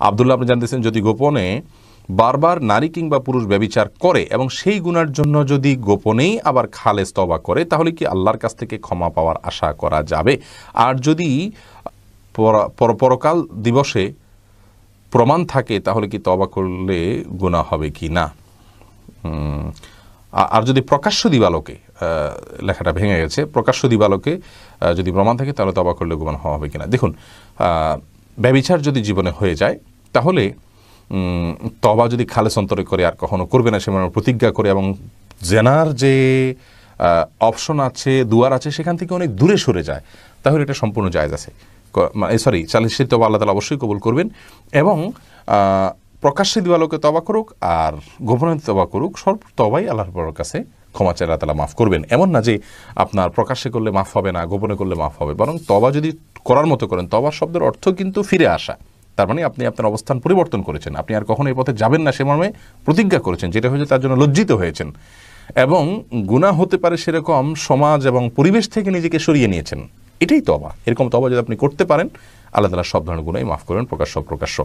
আব্দুল্লাহ আপনি জানতেছেন, যদি গোপনে বারবার নারী কিংবা পুরুষ ব্যভিচার করে এবং সেই গুনার জন্য যদি গোপনেই আবার খালেস তওবা করে, তাহলে কি আল্লাহর কাছ থেকে ক্ষমা পাওয়ার আশা করা যাবে? আর যদি পরকাল দিবসে প্রমাণ থাকে, তাহলে কি তওবা করলে গুনাহ হবে কি না? আর যদি প্রকাশ্য দিবালোকে, লেখাটা ভেঙে গেছে, প্রকাশ্য দিবালোকে যদি প্রমাণ থাকে, তাহলে তওবা করলে গুনাহ হবে কিনা। দেখুন, ব্যভিচার যদি জীবনে হয়ে যায়, তাহলে তওবা যদি খালেস অন্তরে করে আর কখনো করবে না সে মানে প্রতিজ্ঞা করে, এবং জেনার যে অপশন আছে, দুয়ার আছে, সেখান থেকে অনেক দূরে সরে যায়, তাহলে এটা সম্পূর্ণ জায়েজ আছে। সালিসি তওবা আল্লাহ তাআলা অবশ্যই কবুল করবেন। এবং প্রকাশ্যে দিবালোকে তওবা করুক আর গোপনে তওবা করুক, সব তওবাই আল্লাহর কাছে ক্ষমা চাইলে আল্লাহ তাআলা মাফ করবেন। এমন না যে আপনার প্রকাশ্যে করলে মাফ হবে না, গোপনে করলে মাফ হবে, বরং তওবা যদি করার মতো করেন, তওবা শব্দের অর্থ কিন্তু ফিরে আসা। তার মানে আপনি আপনার অবস্থান পরিবর্তন করেছেন, আপনি আর কখনো এই পথে যাবেন না সে মর্মে প্রতিজ্ঞা করেছেন, যেটা হয়েছে তার জন্য লজ্জিত হয়েছেন, এবং গুনাহ হতে পারে সেরকম সমাজ এবং পরিবেশ থেকে নিজেকে সরিয়ে নিয়েছেন। এটাই তওবা। এরকম তওবা যদি আপনি করতে পারেন, আল্লাহ তাআলা সব ধরনের গুনাহই মাফ করেন, প্রকাশ্য অপ্রকাশ্য।